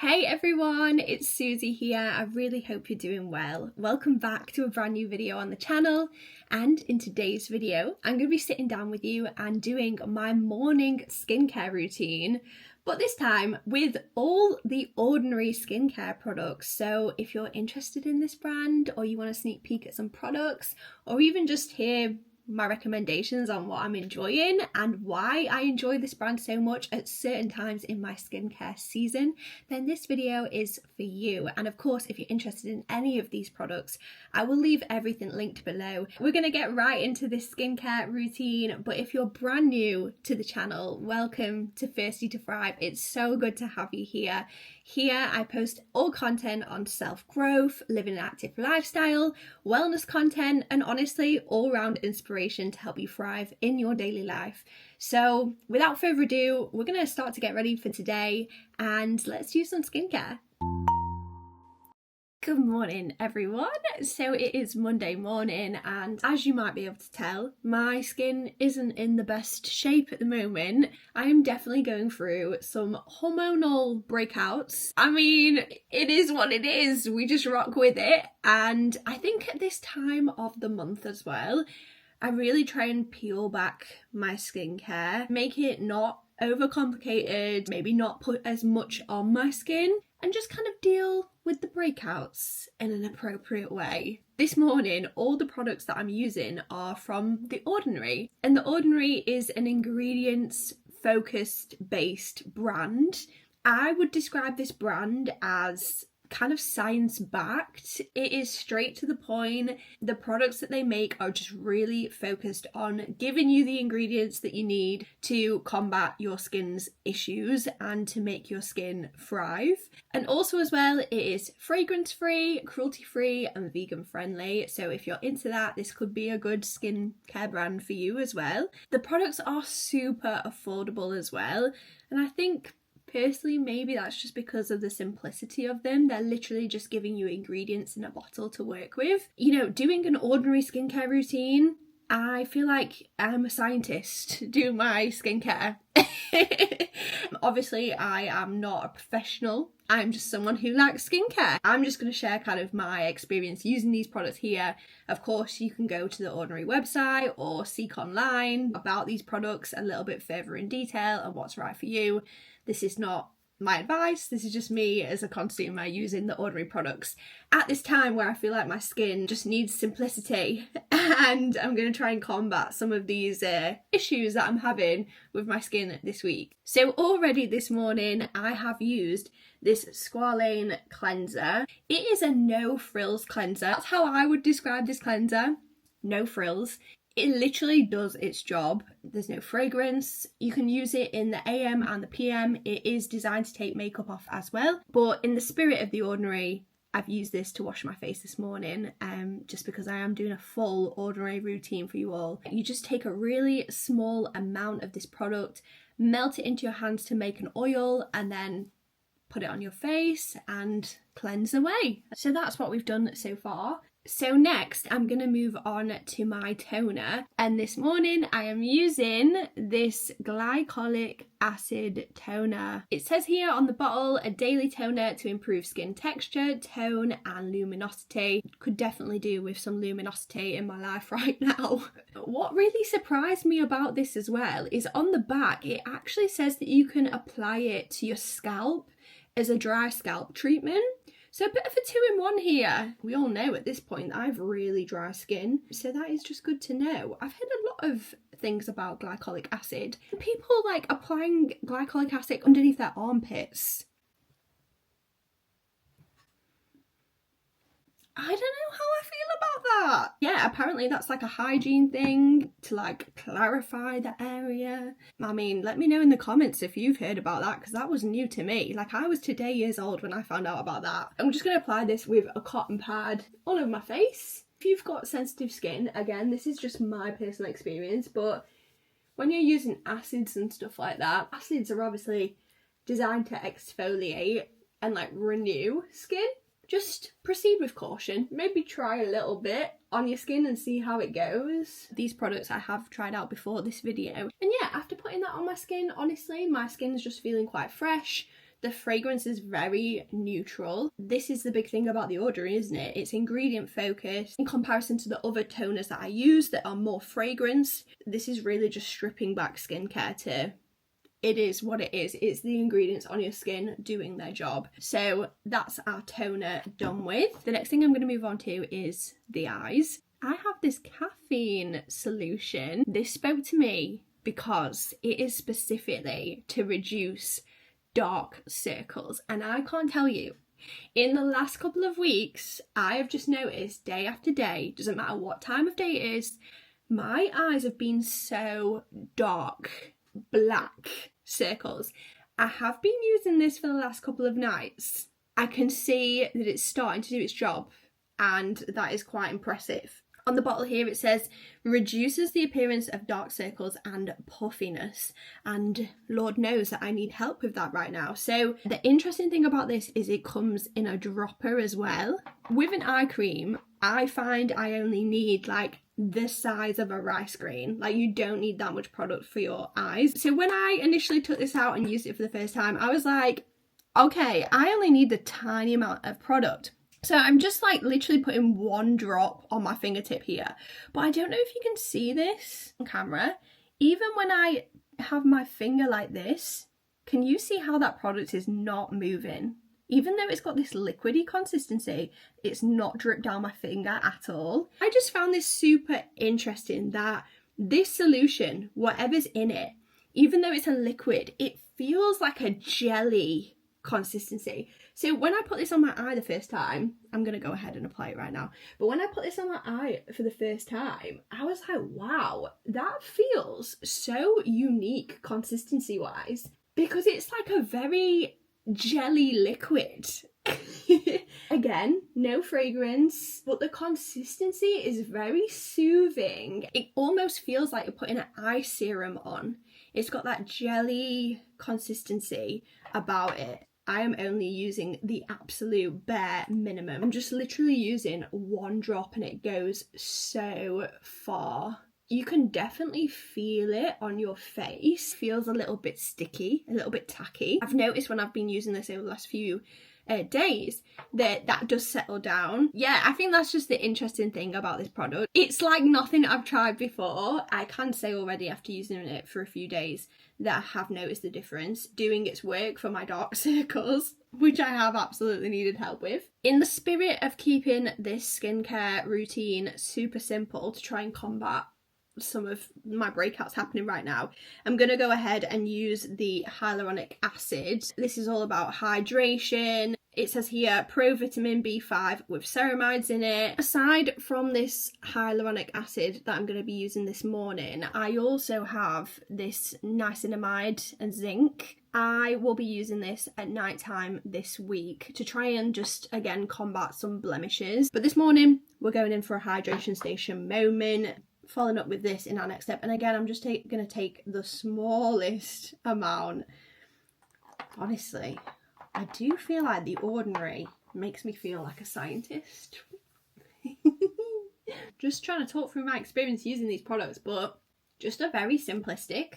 Hey everyone, it's Susie here. I really hope you're doing well. Welcome back to a brand new video on the channel, and in today's video I'm going to be sitting down with you and doing my morning skincare routine, but this time with all the Ordinary skincare products. So if you're interested in this brand, or you want a sneak peek at some products, or even just hear my recommendations on what I'm enjoying and why I enjoy this brand so much at certain times in my skincare season, then this video is for you. And of course, if you're interested in any of these products, I will leave everything linked below. We're going to get right into this skincare routine, but if you're brand new to the channel, welcome to Thirsty to Thrive. It's so good to have you here. Here I post all content on self-growth, living an active lifestyle, wellness content, and honestly all-round inspiration to help you thrive in your daily life. So without further ado, we're going to start to get ready for today, and let's do some skincare. Good morning everyone. So it is Monday morning, and as you might be able to tell, my skin isn't in the best shape at the moment. I'm definitely going through some hormonal breakouts. I mean, it is what it is. We just rock with it. And I think at this time of the month as well, I really try and peel back my skincare, make it not overcomplicated, maybe not put as much on my skin, and just kind of deal with the breakouts in an appropriate way. This morning, all the products that I'm using are from The Ordinary, and The Ordinary is an ingredients focused based brand. I would describe this brand as kind of science backed. It is straight to the point. The products that they make are just really focused on giving you the ingredients that you need to combat your skin's issues and to make your skin thrive. And also as well, it is fragrance free, cruelty free, and vegan friendly. So if you're into that, this could be a good skincare brand for you as well. The products are super affordable as well, and I think personally, maybe that's just because of the simplicity of them. They're literally just giving you ingredients in a bottle to work with. You know, doing an ordinary skincare routine, I feel like I'm a scientist doing my skincare. Obviously, I am not a professional. I'm just someone who likes skincare. I'm just going to share kind of my experience using these products here. Of course, you can go to the Ordinary website or seek online about these products a little bit further in detail and what's right for you. This is not my advice. This is just me as a consumer using the Ordinary products at this time where I feel like my skin just needs simplicity, and I'm going to try and combat some of these issues that I'm having with my skin this week. So already this morning I have used this Squalane Cleanser. It is a no frills cleanser. That's how I would describe this cleanser. No frills. It literally does its job. There's no fragrance. You can use it in the AM and the PM. It is designed to take makeup off as well. But in the spirit of The Ordinary, I've used this to wash my face this morning, just because I am doing a full Ordinary routine for you all. You just take a really small amount of this product, melt it into your hands to make an oil, and then put it on your face and cleanse away. So that's what we've done so far. So next I'm going to move on to my toner, and this morning I am using this Glycolic Acid Toner. It says here on the bottle, a daily toner to improve skin texture, tone and luminosity. Could definitely do with some luminosity in my life right now. What really surprised me about this as well is on the back it actually says that you can apply it to your scalp as a dry scalp treatment. So a bit of a 2-in-1 here. We all know at this point that I have really dry skin, so that is just good to know. I've heard a lot of things about glycolic acid. People like applying glycolic acid underneath their armpits. I don't know how I feel about that. Yeah, apparently that's like a hygiene thing to like clarify the area. I mean, let me know in the comments if you've heard about that, because that was new to me. Like, I was today years old when I found out about that. I'm just going to apply this with a cotton pad all over my face. If you've got sensitive skin, again, this is just my personal experience, but when you're using acids and stuff like that, acids are obviously designed to exfoliate and like renew skin. Just proceed with caution. Maybe try a little bit on your skin and see how it goes. These products I have tried out before this video. And yeah, after putting that on my skin, honestly, my skin's just feeling quite fresh. The fragrance is very neutral. This is the big thing about the Ordinary, isn't it? It's ingredient focused. In comparison to the other toners that I use that are more fragrance, this is really just stripping back skincare to, it is what it is. It's the ingredients on your skin doing their job. So that's our toner done with. The next thing I'm going to move on to is the eyes. I have this caffeine solution. This spoke to me because it is specifically to reduce dark circles, and I can't tell you, in the last couple of weeks I have just noticed day after day, doesn't matter what time of day it is, my eyes have been so dark, black circles. I have been using this for the last couple of nights. I can see that it's starting to do its job, and that is quite impressive. On the bottle here it says reduces the appearance of dark circles and puffiness, and Lord knows that I need help with that right now. So the interesting thing about this is it comes in a dropper as well. With an eye cream, I find I only need like the size of a rice grain. Like, you don't need that much product for your eyes. So when I initially took this out and used it for the first time, I was like, okay, I only need the tiny amount of product. So I'm just like literally putting one drop on my fingertip here. But I don't know if you can see this on camera. Even when I have my finger like this, can you see how that product is not moving? Even though it's got this liquidy consistency, it's not dripped down my finger at all. I just found this super interesting that this solution, whatever's in it, even though it's a liquid, it feels like a jelly consistency. So when I put this on my eye the first time, I'm going to go ahead and apply it right now. But when I put this on my eye for the first time, I was like, wow, that feels so unique consistency wise, because it's like a very jelly liquid. Again, no fragrance, but the consistency is very soothing. It almost feels like you're putting an eye serum on. It's got that jelly consistency about it. I am only using the absolute bare minimum. I'm just literally using one drop and it goes so far. You can definitely feel it on your face. Feels a little bit sticky, a little bit tacky. I've noticed when I've been using this over the last few days that does settle down. Yeah, I think that's just the interesting thing about this product. It's like nothing I've tried before. I can say already after using it for a few days that I have noticed the difference doing its work for my dark circles, which I have absolutely needed help with. In the spirit of keeping this skincare routine super simple to try and combat some of my breakouts happening right now, I'm going to go ahead and use the hyaluronic acid. This is all about hydration. It says here provitamin B5 with ceramides in it. Aside from this hyaluronic acid that I'm going to be using this morning, I also have this niacinamide and zinc. I will be using this at night time this week to try and just again combat some blemishes. But this morning we're going in for a hydration station moment, following up with this in our next step. And again, I'm just going to take the smallest amount. Honestly, I do feel like the Ordinary makes me feel like a scientist. Just trying to talk through my experience using these products, but just a very simplistic,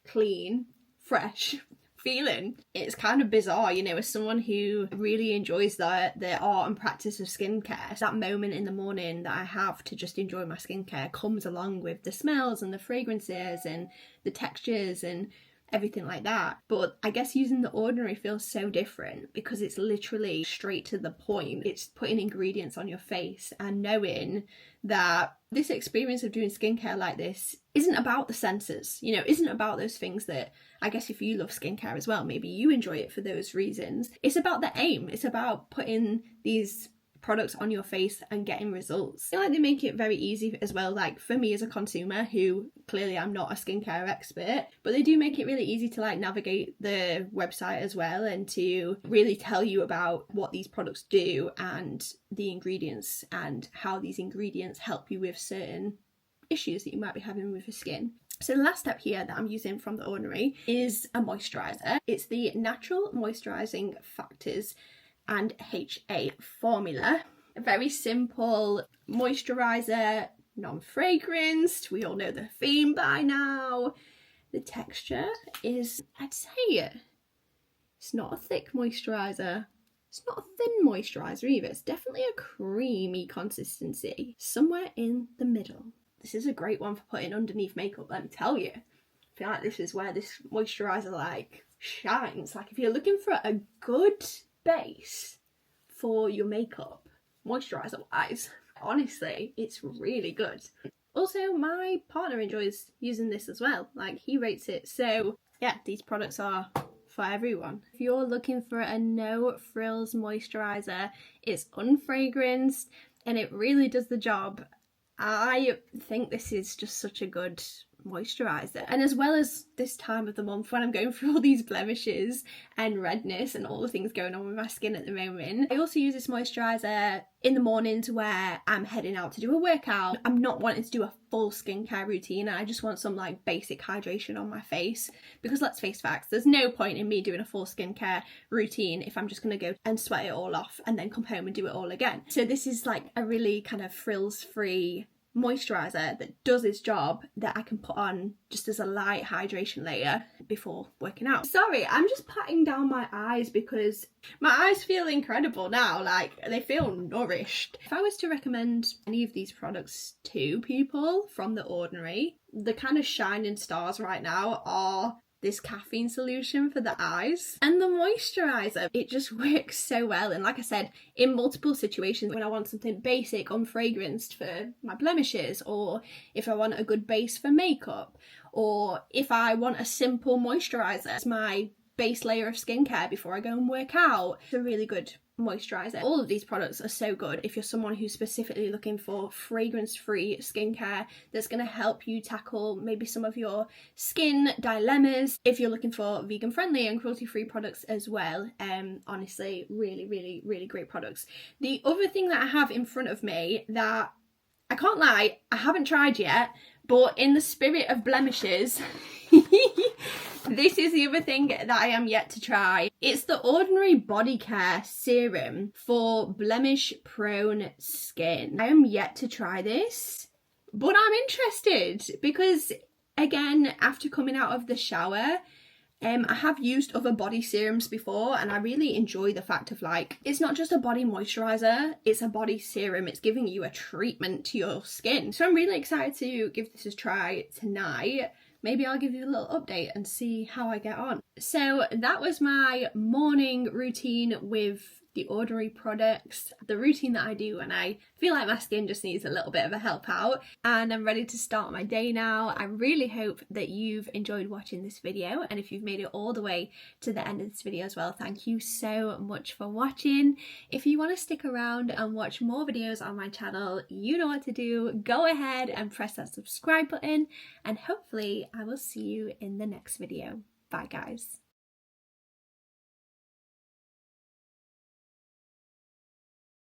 clean, fresh feeling. It's kind of bizarre, you know, as someone who really enjoys the art and practice of skincare, that moment in the morning that I have to just enjoy my skincare comes along with the smells and the fragrances and the textures and everything like that. But I guess using the Ordinary feels so different because it's literally straight to the point. It's putting ingredients on your face and knowing that this experience of doing skincare like this isn't about the senses, you know, isn't about those things that I guess if you love skincare as well, maybe you enjoy it for those reasons. It's about the aim. It's about putting these products on your face and getting results. I feel like they make it very easy as well, like for me as a consumer who clearly I'm not a skincare expert, but they do make it really easy to like navigate the website as well and to really tell you about what these products do and the ingredients and how these ingredients help you with certain issues that you might be having with your skin. So the last step here that I'm using from the Ordinary is a moisturiser. It's the Natural Moisturizing Factors and HA formula. A very simple moisturiser, non-fragranced. We all know the theme by now. The texture is, I'd say, It's not a thick moisturiser. It's not a thin moisturiser either. It's definitely a creamy consistency. Somewhere in the middle. This is a great one for putting underneath makeup, let me tell you. I feel like this is where this moisturiser like shines. Like if you're looking for a good base for your makeup, moisturiser wise, honestly, it's really good. Also, my partner enjoys using this as well. Like he rates it. So yeah, these products are for everyone. If you're looking for a no frills moisturiser, it's unfragranced and it really does the job. I think this is just such a good moisturiser. And as well as this time of the month when I'm going through all these blemishes and redness and all the things going on with my skin at the moment, I also use this moisturiser in the mornings where I'm heading out to do a workout. I'm not wanting to do a full skincare routine and I just want some like basic hydration on my face, because let's face facts, there's no point in me doing a full skincare routine if I'm just going to go and sweat it all off and then come home and do it all again. So this is like a really kind of frills free moisturiser that does its job, that I can put on just as a light hydration layer before working out. Sorry, I'm just patting down my eyes because my eyes feel incredible now, like they feel nourished. If I was to recommend any of these products to people from The Ordinary, the kind of shining stars right now are this caffeine solution for the eyes and the moisturiser. It just works so well, and like I said, in multiple situations, when I want something basic unfragranced for my blemishes, or if I want a good base for makeup, or if I want a simple moisturiser as my base layer of skincare before I go and work out, it's a really good moisturiser. All of these products are so good if you're someone who's specifically looking for fragrance-free skincare that's going to help you tackle maybe some of your skin dilemmas. If you're looking for vegan-friendly and cruelty-free products as well, honestly, really great products. The other thing that I have in front of me that I can't lie, I haven't tried yet, but in the spirit of blemishes, this is the other thing that I am yet to try. It's the Ordinary Body Care Serum for blemish-prone skin. I am yet to try this, but I'm interested because, again, after coming out of the shower, I have used other body serums before and I really enjoy the fact of like, it's not just a body moisturiser, it's a body serum. It's giving you a treatment to your skin. So I'm really excited to give this a try tonight. Maybe I'll give you a little update and see how I get on. So that was my morning routine with the Ordinary products, the routine that I do when I feel like my skin just needs a little bit of a help out, and I'm ready to start my day now. I really hope that you've enjoyed watching this video, and if you've made it all the way to the end of this video as well, thank you so much for watching. If you want to stick around and watch more videos on my channel, you know what to do. Go ahead and press that subscribe button, and hopefully I will see you in the next video. Bye guys.